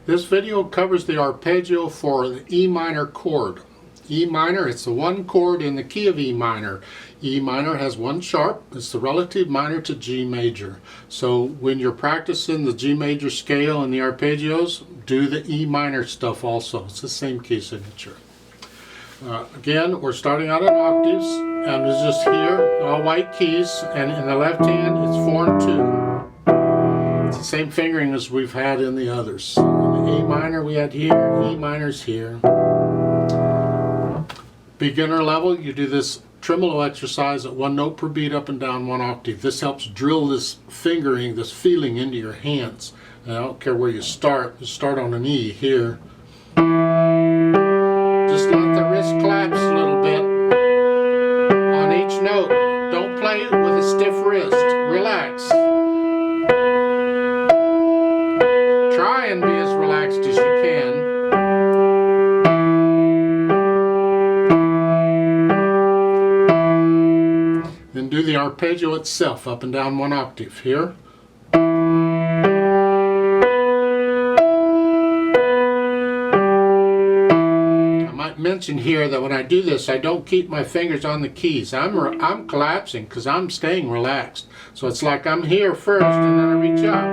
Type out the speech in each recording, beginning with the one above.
This video covers the arpeggio for the E minor chord. E minor, it's the one chord in the key of E minor. E minor has one sharp. It's the relative minor to G major. So when you're practicing the G major scale and the arpeggios, do the E minor stuff also. It's the same key signature. Again, we're starting out at octaves, and it's just here, all white keys, and in the left hand it's 4 and 2. It's the same fingering as we've had in the others. In the A minor we had here, E minor's here. Beginner level, you do this tremolo exercise at 1 note per beat, up and down 1 octave. This helps drill this fingering, this feeling into your hands. And I don't care where you start on an E here. Just let the wrist collapse a little bit on each note. Don't play it with a stiff wrist. Relax. Try and be as relaxed as you can. Then do the arpeggio itself, up and down 1 octave. Here. Mention here that when I do this, I don't keep my fingers on the keys. I'm collapsing because I'm staying relaxed. So it's like I'm here first and then I reach up.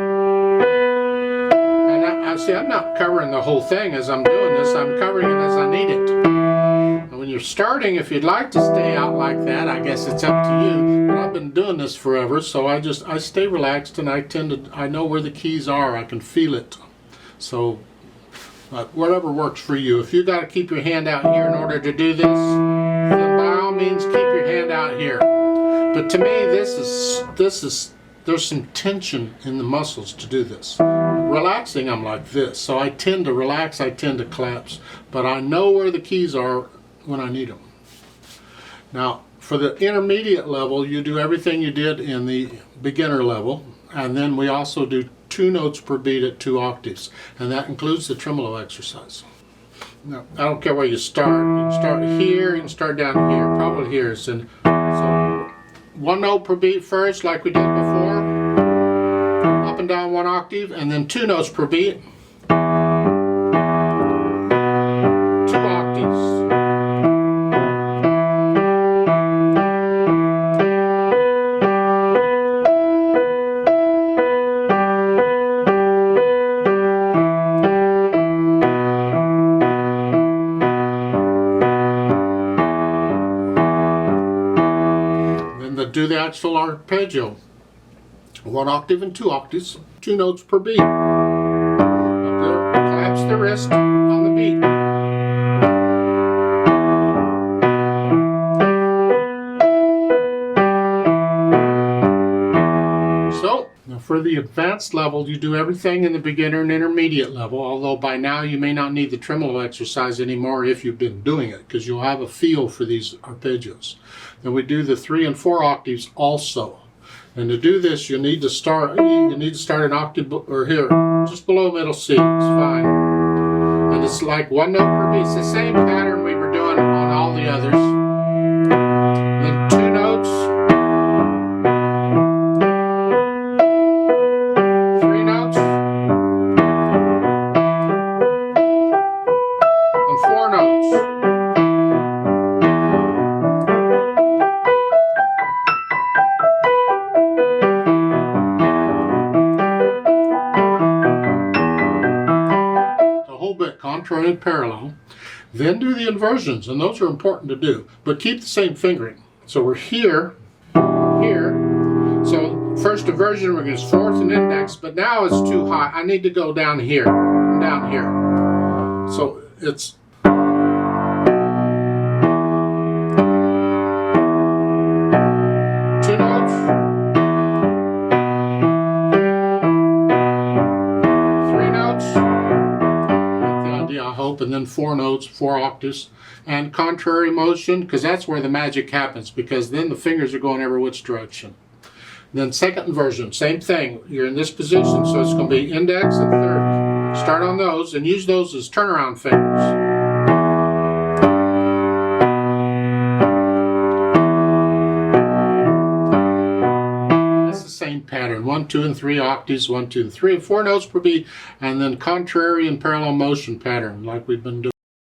And I see I'm not covering the whole thing as I'm doing this. I'm covering it as I need it. And when you're starting, if you'd like to stay out like that, I guess it's up to you. But I've been doing this forever, so I stay relaxed, and I know where the keys are. I can feel it. So whatever works for you. If you got to keep your hand out here in order to do this, then by all means keep your hand out here. But to me, there's some tension in the muscles to do this. Relaxing, I'm like this, so I tend to relax, I tend to collapse, but I know where the keys are when I need them. Now, for the intermediate level, you do everything you did in the beginner level, and then we also do 2 notes per beat at 2 octaves, and that includes the tremolo exercise. Now, I don't care where you start. You can start here, you can start down here, probably here. So 1 note per beat first, like we did before, up and down 1 octave, and then 2 notes per beat, 2 octaves. Do the actual arpeggio, 1 octave and 2 octaves, 2 notes per beat. Up there, collapse the wrist on the beat. So, now for the advanced level, you do everything in the beginner and intermediate level, although by now you may not need the tremolo exercise anymore if you've been doing it, because you'll have a feel for these arpeggios. Then we do the 3 and 4 octaves also. And to do this, you need to start an octave, or here, just below middle C. It's fine. And it's like 1 note per beat. It's the same pattern we were doing on all the others. Then 2 notes, 3 notes, and 4 notes. Contrary and parallel. Then do the inversions, and those are important to do, but keep the same fingering. So we're here, here. So first inversion, we're going to 4th and index, but now it's too high. I need to go down here, down here. So it's and then 4 notes, 4 octaves, and contrary motion, because that's where the magic happens, because then the fingers are going every which direction. Then second inversion, same thing. You're in this position, so it's going to be index and 3rd. Start on those and use those as turnaround fingers. same pattern. 1, 2, and 3 octaves, 1, 2, 3, and 4 notes per beat, and then contrary and parallel motion pattern like we've been doing.